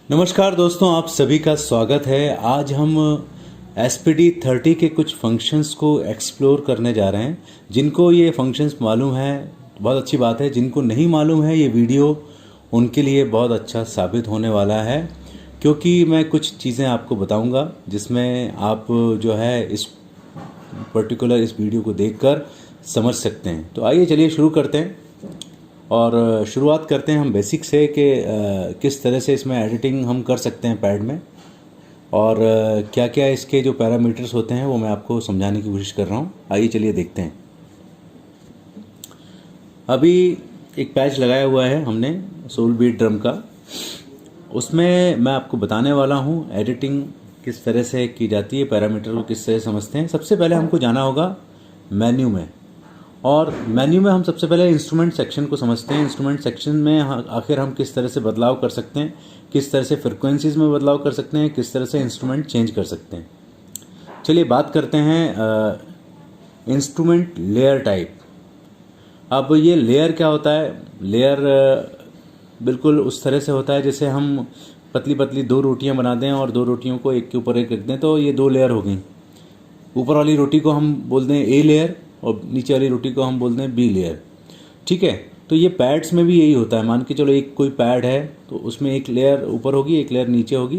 नमस्कार दोस्तों, आप सभी का स्वागत है। आज हम SPD 30 के कुछ फंक्शंस को एक्सप्लोर करने जा रहे हैं। जिनको ये फंक्शंस मालूम है बहुत अच्छी बात है, जिनको नहीं मालूम है ये वीडियो उनके लिए बहुत अच्छा साबित होने वाला है, क्योंकि मैं कुछ चीज़ें आपको बताऊंगा जिसमें आप जो है इस पर्टिकुलर इस वीडियो को देखकर समझ सकते हैं। तो आइए चलिए शुरू करते हैं और शुरुआत करते हैं हम बेसिक से कि किस तरह से इसमें एडिटिंग हम कर सकते हैं पैड में, और क्या क्या इसके जो पैरामीटर्स होते हैं वो मैं आपको समझाने की कोशिश कर रहा हूँ। आइए चलिए देखते हैं। अभी एक पैच लगाया हुआ है हमने सोल बीट ड्रम का, उसमें मैं आपको बताने वाला हूँ एडिटिंग किस तरह से की जाती है, पैरामीटर को किस तरह से समझते हैं। सबसे पहले हमको जाना होगा मेन्यू में, और मेन्यू में हम सबसे पहले इंस्ट्रूमेंट सेक्शन को समझते हैं। इंस्ट्रूमेंट सेक्शन में आखिर हम किस तरह से बदलाव कर सकते हैं, किस तरह से फ्रिक्वेंसीज में बदलाव कर सकते हैं, किस तरह से इंस्ट्रूमेंट चेंज कर सकते हैं। चलिए बात करते हैं इंस्ट्रूमेंट लेयर टाइप। अब ये लेयर क्या होता है? लेयर बिल्कुल उस तरह से होता है जैसे हम पतली पतली दो रोटियां बना दें और दो रोटियों को एक के ऊपर एक रख दें, तो ये दो लेयर हो गई। ऊपर वाली रोटी को हम बोलते हैं ए लेयर और नीचे वाली रोटी को हम बोलते हैं बी लेयर। ठीक है, तो ये पैड्स में भी यही होता है। मान के चलो एक कोई पैड है तो उसमें एक लेयर ऊपर होगी, एक लेयर नीचे होगी,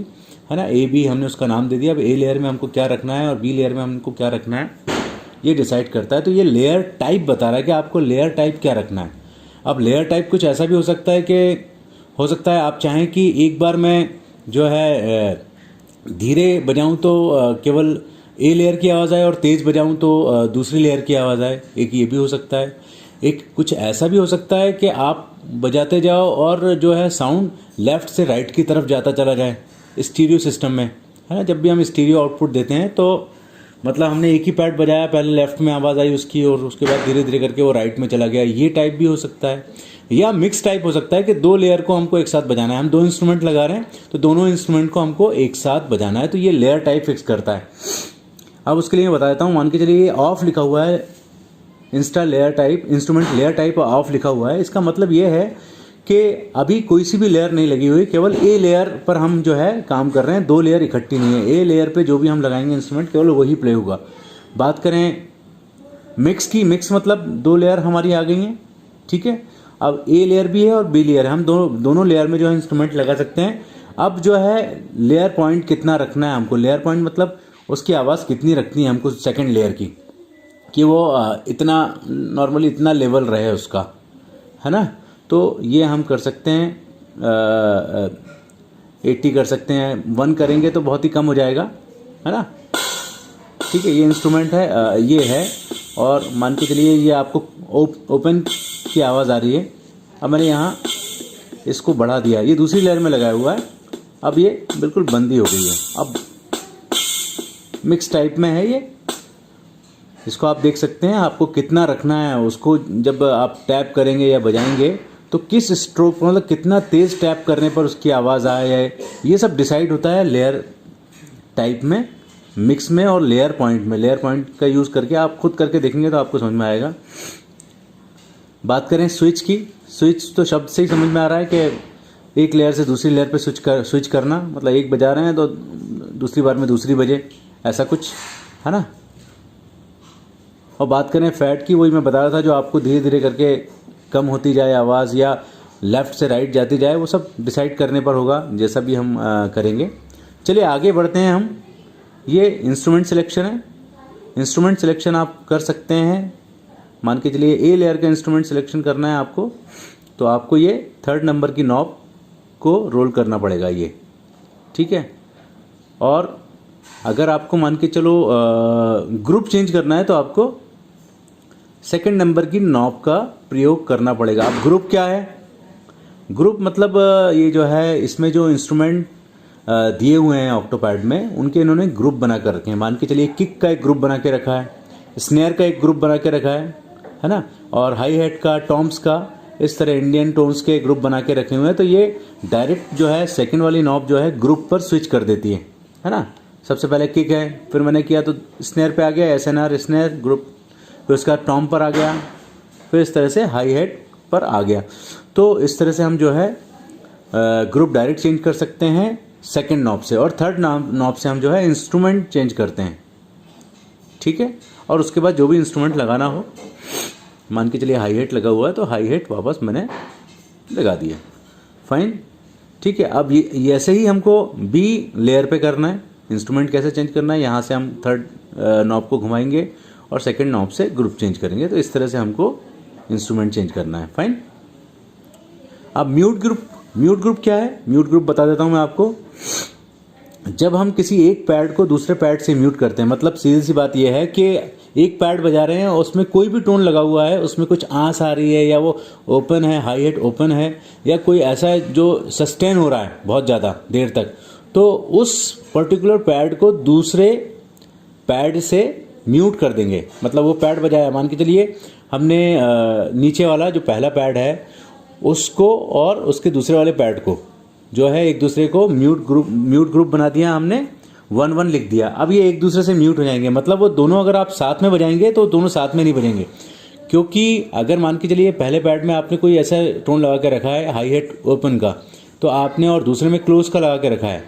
है ना। ए बी हमने उसका नाम दे दिया। अब ए लेयर में हमको क्या रखना है और बी लेयर में हमको क्या रखना है ये डिसाइड करता है। तो ये लेयर टाइप बता रहा है कि आपको लेयर टाइप क्या रखना है। अब लेयर टाइप कुछ ऐसा भी हो सकता है कि आप चाहें कि एक बार मैं जो है धीरे बजाऊं तो केवल ए लेयर की आवाज़ आए और तेज़ बजाऊं तो दूसरी लेयर की आवाज़ आए। एक ये भी हो सकता है। एक कुछ ऐसा भी हो सकता है कि आप बजाते जाओ और जो है साउंड लेफ़्ट से राइट की तरफ जाता चला जाए स्टीरियो सिस्टम में, है ना। जब भी हम स्टीरियो आउटपुट देते हैं तो मतलब हमने एक ही पैड बजाया, पहले लेफ़्ट में आवाज़ आई उसकी और उसके बाद धीरे धीरे करके वो राइट में चला गया। ये टाइप भी हो सकता है। या मिक्स टाइप हो सकता है कि दो लेयर को हमको एक साथ बजाना है। हम दो इंस्ट्रूमेंट लगा रहे हैं तो दोनों इंस्ट्रूमेंट को हमको एक साथ बजाना है, तो ये लेयर टाइप फिक्स करता है। अब उसके लिए मैं बता देता हूँ। मान के चलिए ऑफ लिखा हुआ है, Insta layer type, instrument layer type of लिखा हुआ है। इसका मतलब ये है कि अभी कोई सी भी लेयर नहीं लगी हुई, केवल ए लेयर पर हम जो है काम कर रहे हैं। दो लेयर इकट्ठी नहीं है। ए लेयर पे जो भी हम लगाएंगे इंस्ट्रूमेंट केवल वही प्ले होगा। बात करें मिक्स की, मिक्स मतलब दो लेयर हमारी आ गई हैं। ठीक है, अब ए लेयर भी है और बी लेयर है। हम दोनों लेयर में जो है इंस्ट्रूमेंट लगा सकते हैं। अब जो है लेयर पॉइंट कितना रखना है हमको, लेयर पॉइंट मतलब उसकी आवाज़ कितनी रखनी है हमको सेकंड लेयर की, कि वो इतना नॉर्मली इतना लेवल रहे उसका, है ना। तो ये हम कर सकते हैं 80 कर सकते हैं। 1 करेंगे तो बहुत ही कम हो जाएगा, है ना। ठीक है, ये इंस्ट्रूमेंट है, ये है। और मान के चलिए ये आपको ओपन की आवाज़ आ रही है। अब मैंने यहाँ इसको बढ़ा दिया, ये दूसरी लेयर में लगाया हुआ है। अब ये बिल्कुल बंदी हो गई है। अब मिक्स टाइप में है ये, इसको आप देख सकते हैं। आपको कितना रखना है उसको, जब आप टैप करेंगे या बजाएंगे तो किस स्ट्रोक मतलब कितना तेज़ टैप करने पर उसकी आवाज़ आए, ये सब डिसाइड होता है लेयर टाइप में, मिक्स में और लेयर पॉइंट में। लेयर पॉइंट का यूज़ करके आप खुद करके देखेंगे तो आपको समझ में आएगा। बात करें स्विच की, स्विच तो शब्द से ही समझ में आ रहा है कि एक लेयर से दूसरी लेयर पे स्विच करना, मतलब एक बजा रहे हैं तो दूसरी बार में दूसरी बजे, ऐसा कुछ, है ना। और बात करें फैट की, वही मैं बता रहा था, जो आपको धीरे धीरे करके कम होती जाए आवाज़ या लेफ़्ट से राइट जाती जाए, वो सब डिसाइड करने पर होगा, जैसा भी हम करेंगे। चलिए आगे बढ़ते हैं हम। ये इंस्ट्रूमेंट सिलेक्शन है। इंस्ट्रूमेंट सिलेक्शन आप कर सकते हैं। मान के चलिए ए लेयर का इंस्ट्रूमेंट सिलेक्शन करना है आपको, तो आपको ये 3rd नंबर की नॉब को रोल करना पड़ेगा ये। ठीक है, और अगर आपको मान के चलो ग्रुप चेंज करना है तो आपको 2nd नंबर की नॉब का प्रयोग करना पड़ेगा। अब ग्रुप क्या है? ग्रुप मतलब ये जो है इसमें जो इंस्ट्रूमेंट दिए हुए हैं ऑक्टोपैड में, उनके इन्होंने ग्रुप बना कर रखे हैं। मान के चलिए किक का एक ग्रुप बना के रखा है, स्नेयर का एक ग्रुप बना के रखा है ना, और हाई हेड का, टॉम्स का, इस तरह इंडियन टोन्स के ग्रुप बना के रखे हुए हैं। तो ये डायरेक्ट जो है सेकंड वाली नॉब जो है ग्रुप पर स्विच कर देती है ना। सबसे पहले किक है, फिर मैंने किया तो स्नेयर पे आ गया, SNR स्नेयर ग्रुप, फिर उसका टॉम पर आ गया, फिर इस तरह से हाई हेड पर आ गया। तो इस तरह से हम जो है ग्रुप डायरेक्ट चेंज कर सकते हैं सेकंड नॉब से, और थर्ड नॉब से हम जो है इंस्ट्रूमेंट चेंज करते हैं, ठीक है। और उसके बाद जो भी इंस्ट्रूमेंट लगाना हो, मान के चलिए हाई हेट लगा हुआ है तो हाई हेट वापस मैंने लगा दिया, फाइन, ठीक है। अब ये ऐसे ही हमको बी लेयर पे करना है। इंस्ट्रूमेंट कैसे चेंज करना है, यहाँ से हम थर्ड नॉब को घुमाएंगे और सेकंड नॉब से ग्रुप चेंज करेंगे, तो इस तरह से हमको इंस्ट्रूमेंट चेंज करना है, फाइन। अब म्यूट ग्रुप क्या है, म्यूट ग्रुप बता देता हूँ मैं आपको। जब हम किसी एक पैड को दूसरे पैड से म्यूट करते हैं, मतलब सीधी सी बात यह है कि एक पैड बजा रहे हैं और उसमें कोई भी टोन लगा हुआ है, उसमें कुछ आंस आ रही है या वो ओपन है, हाई हेट ओपन है, या कोई ऐसा है जो सस्टेन हो रहा है बहुत ज़्यादा देर तक, तो उस पर्टिकुलर पैड को दूसरे पैड से म्यूट कर देंगे। मतलब वो पैड बजाया, मान के चलिए हमने नीचे वाला जो पहला पैड है उसको और उसके दूसरे वाले पैड को जो है एक दूसरे को म्यूट ग्रुप बना दिया हमने, 1-1 लिख दिया। अब ये एक दूसरे से म्यूट हो जाएंगे, मतलब वो दोनों अगर आप साथ में बजाएंगे तो दोनों साथ में नहीं बजेंगे, क्योंकि अगर मान के चलिए पहले पैड में आपने कोई ऐसा टोन लगा के रखा है हाई हेट ओपन का, तो आपने और दूसरे में क्लोज का लगा के रखा है,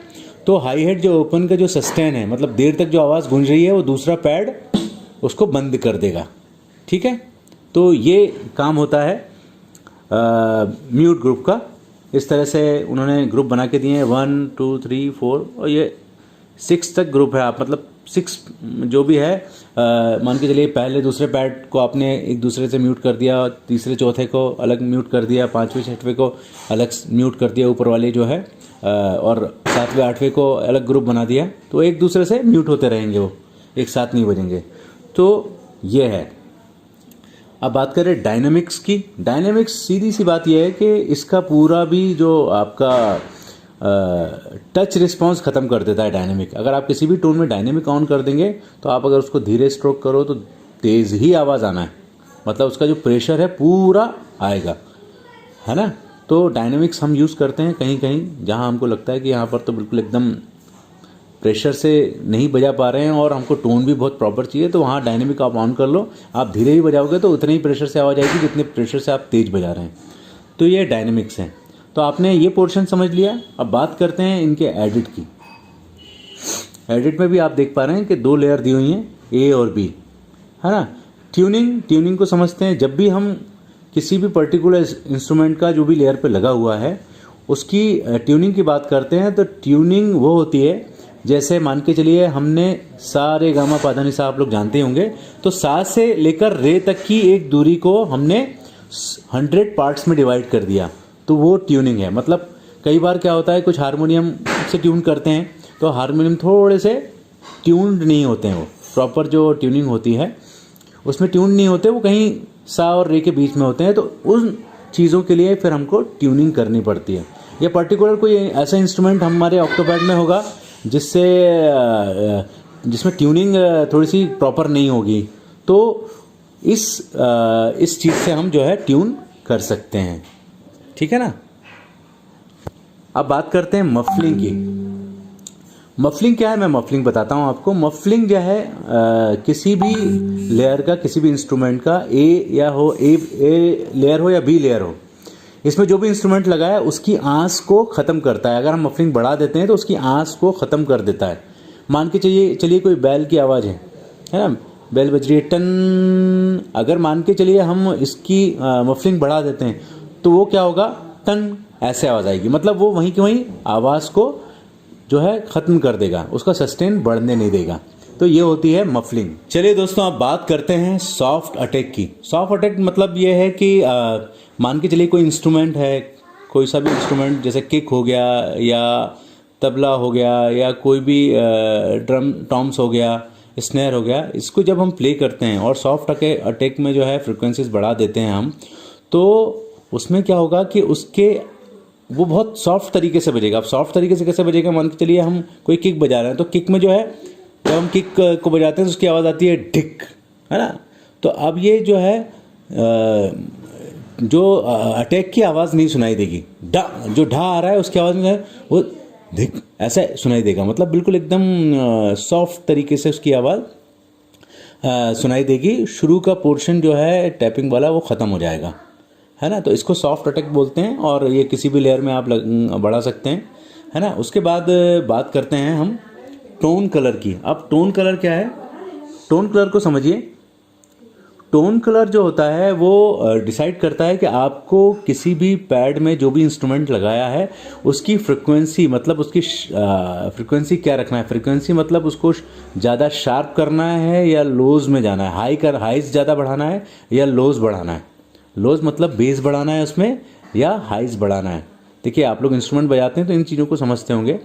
तो हाई हेट जो ओपन का जो सस्टेन है, मतलब देर तक जो आवाज़ गूंज रही है, वो दूसरा पैड उसको बंद कर देगा, ठीक है। तो ये काम होता है म्यूट ग्रुप का। इस तरह से उन्होंने ग्रुप बना के दिए हैं 1 2 3 4 और ये 6 तक ग्रुप है। आप मतलब 6 जो भी है मान के चलिए पहले दूसरे पैड को आपने एक दूसरे से म्यूट कर दिया, तीसरे चौथे को अलग म्यूट कर दिया, पाँचवें छठवें को अलग म्यूट कर दिया ऊपर वाले जो है, और सातवें आठवें को अलग ग्रुप बना दिया, तो एक दूसरे से म्यूट होते रहेंगे, वो एक साथ नहीं बजेंगे। तो ये है। अब बात करें डायनेमिक्स की। डायनेमिक्स सीधी सी बात यह है कि इसका पूरा भी जो आपका टच रिस्पॉन्स ख़त्म कर देता है डायनेमिक। अगर आप किसी भी टोन में डायनेमिक ऑन कर देंगे तो आप अगर उसको धीरे स्ट्रोक करो तो तेज़ ही आवाज़ आना है, मतलब उसका जो प्रेशर है पूरा आएगा, है ना। तो डायनेमिक्स हम यूज़ करते हैं कहीं कहीं जहां हमको लगता है कि यहाँ पर तो बिल्कुल एकदम प्रेशर से नहीं बजा पा रहे हैं और हमको टोन भी बहुत प्रॉपर चाहिए, तो वहाँ डायनेमिक आप ऑन कर लो। आप धीरे ही बजाओगे तो उतने ही प्रेशर से आवाज़ आएगी जितने प्रेशर से आप तेज़ बजा रहे हैं। तो ये डायनेमिक्स हैं। तो आपने ये पोर्शन समझ लिया। अब बात करते हैं इनके एडिट की। एडिट में भी आप देख पा रहे हैं कि 2 लेयर दी हुई हैं, ए और बी, है ना। ट्यूनिंग को समझते हैं। जब भी हम किसी भी पर्टिकुलर इंस्ट्रूमेंट का जो भी लेयर पे लगा हुआ है उसकी ट्यूनिंग की बात करते हैं, तो ट्यूनिंग वो होती है जैसे मान के चलिए हमने सा रे गा मा पा धा नि सा आप लोग जानते होंगे, तो सा से लेकर रे तक की एक दूरी को हमने 100 पार्ट्स में डिवाइड कर दिया, तो वो ट्यूनिंग है। मतलब कई बार क्या होता है, कुछ हारमोनियम से ट्यून करते हैं तो हारमोनियम थोड़े से ट्यून्ड नहीं होते हैं, वो प्रॉपर जो ट्यूनिंग होती है उसमें ट्यून नहीं होते, वो कहीं सा और रे के बीच में होते हैं। तो उन चीज़ों के लिए फिर हमको ट्यूनिंग करनी पड़ती है। या पर्टिकुलर कोई ऐसा इंस्ट्रूमेंट हमारे ऑक्टोपैड में होगा जिसमें ट्यूनिंग थोड़ी सी प्रॉपर नहीं होगी, तो इस चीज़ से हम जो है ट्यून कर सकते हैं, ठीक है ना। अब बात करते हैं मफलिंग की। मफलिंग क्या है, मैं मफलिंग बताता हूँ आपको। मफलिंग जो है किसी भी लेयर का, किसी भी इंस्ट्रूमेंट का ए लेयर हो या बी लेयर हो, इसमें जो भी इंस्ट्रूमेंट लगा है उसकी आंस को ख़त्म करता है। अगर हम मफलिंग बढ़ा देते हैं तो उसकी आंस को ख़त्म कर देता है। मान के चलिए कोई बैल की आवाज़ है ना, बैल बज रही है टन, अगर मान के चलिए हम इसकी मफलिंग बढ़ा देते हैं तो वो क्या होगा, टन ऐसे आवाज़ आएगी। मतलब वो वहीं की वहीं आवाज़ को जो है ख़त्म कर देगा, उसका सस्टेन बढ़ने नहीं देगा। तो ये होती है मफलिंग। चलिए दोस्तों, अब बात करते हैं सॉफ्ट अटैक की। सॉफ्ट अटैक मतलब ये है कि मान के चलिए कोई इंस्ट्रूमेंट है, कोई सा भी इंस्ट्रूमेंट, जैसे किक हो गया या तबला हो गया या कोई भी ड्रम टॉम्स हो गया, स्नेयर हो गया, इसको जब हम प्ले करते हैं और सॉफ्ट अटैक में जो है फ्रिक्वेंसीज बढ़ा देते हैं हम, तो उसमें क्या होगा कि वो बहुत सॉफ्ट तरीके से बजेगा। अब सॉफ्ट तरीके से कैसे बजेगा, मान के चलिए हम कोई किक बजा रहे हैं, तो किक में जो है जब हम किक को बजाते हैं तो उसकी आवाज़ आती है ढिक, है ना। तो अब ये जो है जो अटैक की आवाज़ नहीं सुनाई देगी, जो ढा आ रहा है उसकी आवाज़ में वो धिक ऐसा सुनाई देगा। मतलब बिल्कुल एकदम सॉफ्ट तरीके से उसकी आवाज़ सुनाई देगी। शुरू का पोर्शन जो है टैपिंग वाला वो ख़त्म हो जाएगा, है ना। तो इसको सॉफ्ट अटैक बोलते हैं और ये किसी भी लेयर में आप बढ़ा सकते हैं, है ना। उसके बाद बात करते हैं हम टोन कलर की। अब टोन कलर क्या है, टोन कलर को समझिए। टोन कलर जो होता है वो डिसाइड करता है कि आपको किसी भी पैड में जो भी इंस्ट्रूमेंट लगाया है उसकी फ्रिक्वेंसी, मतलब उसकी फ्रिक्वेंसी क्या रखना है। फ्रिक्वेंसी मतलब उसको ज़्यादा शार्प करना है या लोज में जाना है, हाइज ज़्यादा बढ़ाना है या लोज बढ़ाना है। लोज मतलब बेस बढ़ाना है उसमें या हाइज बढ़ाना है। देखिए आप लोग इंस्ट्रूमेंट बजाते हैं तो इन चीज़ों को समझते होंगे।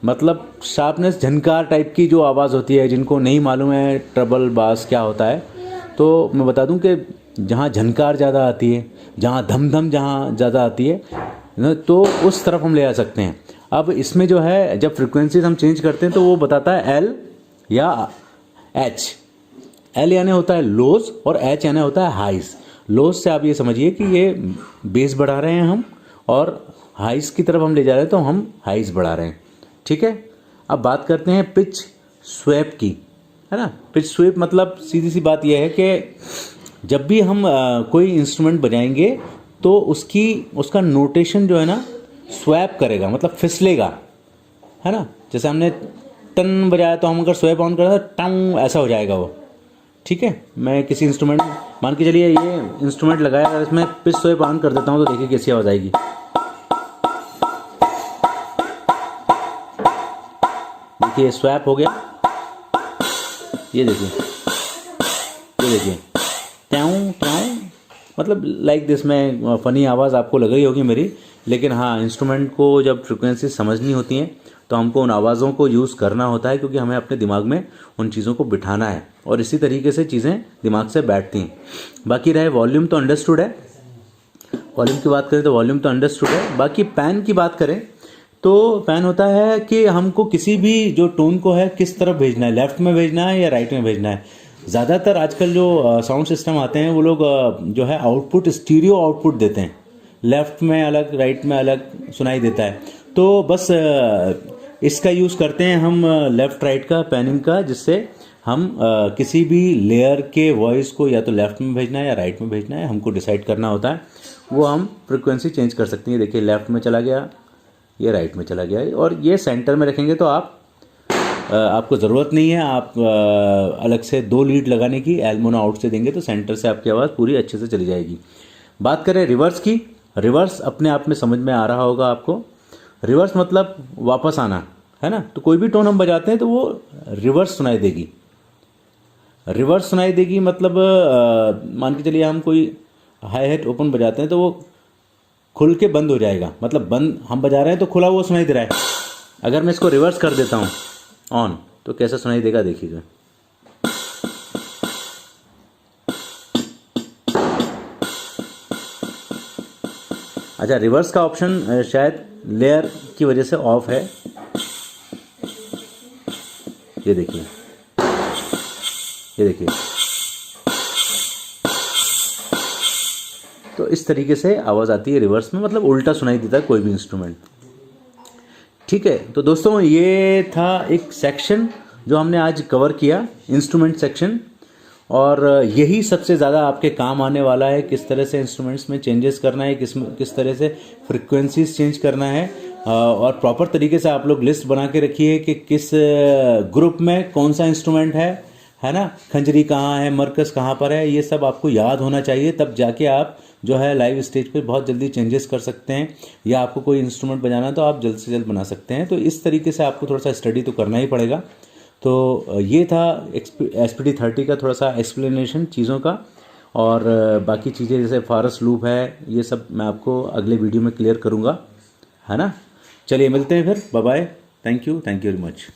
मतलब शार्पनेस, झनकार टाइप की जो आवाज़ होती है, जिनको नहीं मालूम है ट्रबल बास क्या होता है, तो मैं बता दूं कि जहाँ झनकार ज़्यादा आती है, जहाँ धम धम जहाँ ज़्यादा आती है ना, तो उस तरफ हम ले आ सकते हैं। अब इसमें जो है जब फ्रिक्वेंसीज हम चेंज करते हैं तो वो बताता है एल या एच। एल यानी होता है लोज और एच यानी होता है हाइज। लोज से आप ये समझिए कि ये बेस बढ़ा रहे हैं हम, और हाइज की तरफ हम ले जा रहे हैं तो हम हाइज बढ़ा रहे हैं, ठीक है। अब बात करते हैं पिच स्वेप की, है ना। पिच स्वेप मतलब सीधी सी बात यह है कि जब भी हम कोई इंस्ट्रूमेंट बजाएंगे तो उसका नोटेशन जो है ना स्वैप करेगा, मतलब फिसलेगा, है ना। जैसे हमने टन बजाया तो हम अगर स्वैप ऑन करें तो टंग ऐसा हो जाएगा वो, ठीक है। मैं किसी इंस्ट्रूमेंट, मान के चलिए ये इंस्ट्रूमेंट लगाया, अगर इसमें पिच स्वैप ऑन कर देता हूँ तो देखिए कैसी आवाज़ आएगी। देखिए स्वैप हो गया, ये देखिए, ये देखिए ट्याऊं ट्याऊं, मतलब लाइक दिस। में फ़नी आवाज़ आपको लग रही होगी मेरी, लेकिन हाँ, इंस्ट्रूमेंट को जब फ्रिक्वेंसी समझनी होती हैं तो हमको उन आवाज़ों को यूज़ करना होता है, क्योंकि हमें अपने दिमाग में उन चीज़ों को बिठाना है और इसी तरीके से चीज़ें दिमाग से बैठती हैं। बाकी रहे वॉल्यूम, तो अंडरस्टूड है। वॉल्यूम की बात करें तो वॉल्यूम तो अंडरस्टूड है। बाकी पैन की बात करें तो पैन होता है कि हमको किसी भी जो टोन को है किस तरफ भेजना है, लेफ्ट में भेजना है या राइट में भेजना है। ज़्यादातर आजकल जो साउंड सिस्टम आते हैं वो लोग जो है आउटपुट स्टीरियो आउटपुट देते हैं, लेफ्ट में अलग राइट में अलग सुनाई देता है। तो बस इसका यूज़ करते हैं हम लेफ़्ट राइट का पैनिंग का, जिससे हम किसी भी लेयर के वॉइस को या तो लेफ़्ट में भेजना है या राइट में भेजना है, हमको डिसाइड करना होता है। वो हम फ्रिक्वेंसी चेंज कर सकते हैं। देखिए लेफ़्ट में चला गया, ये राइट में चला गया, और ये सेंटर में रखेंगे तो आपको ज़रूरत नहीं है आप अलग से 2 लीड लगाने की। एल मोनो आउट से देंगे तो सेंटर से आपकी आवाज़ पूरी अच्छे से चली जाएगी। बात करें रिवर्स की, रिवर्स अपने आप में समझ में आ रहा होगा आपको। रिवर्स मतलब वापस आना, है ना। तो कोई भी टोन हम बजाते हैं तो वो रिवर्स सुनाई देगी। रिवर्स सुनाई देगी मतलब मान के चलिए हम कोई हाई हेट ओपन बजाते हैं तो वो खुल के बंद हो जाएगा, मतलब बंद हम बजा रहे हैं तो खुला हुआ सुनाई दे रहा है। अगर मैं इसको रिवर्स कर देता हूँ ऑन, तो कैसा सुनाई देगा देखिएगा। अच्छा, रिवर्स का ऑप्शन शायद लेयर की वजह से ऑफ है, ये देखिए, ये देखिए। तो इस तरीके से आवाज़ आती है रिवर्स में, मतलब उल्टा सुनाई देता है कोई भी इंस्ट्रूमेंट, ठीक है। तो दोस्तों ये था एक सेक्शन जो हमने आज कवर किया, इंस्ट्रूमेंट सेक्शन, और यही सबसे ज़्यादा आपके काम आने वाला है। किस तरह से इंस्ट्रूमेंट्स में चेंजेस करना है, किस तरह से फ्रिक्वेंसीज चेंज करना है, और प्रॉपर तरीके से आप लोग लिस्ट बना के रखिए कि किस ग्रुप में कौन सा इंस्ट्रूमेंट है ना। खंजरी कहाँ है, मरकस कहाँ पर है, ये सब आपको याद होना चाहिए। तब जाके आप जो है लाइव स्टेज पे बहुत जल्दी चेंजेस कर सकते हैं, या आपको कोई इंस्ट्रूमेंट बजाना है तो आप जल्द से जल्द बना सकते हैं। तो इस तरीके से आपको थोड़ा सा स्टडी तो करना ही पड़ेगा। तो ये था SPD 30 का थोड़ा सा एक्सप्लेनेशन चीज़ों का, और बाकी चीज़ें जैसे फारस लूप है, ये सब मैं आपको अगले वीडियो में क्लियर करूँगा, है ना। चलिए मिलते हैं फिर, bye bye, thank you very much.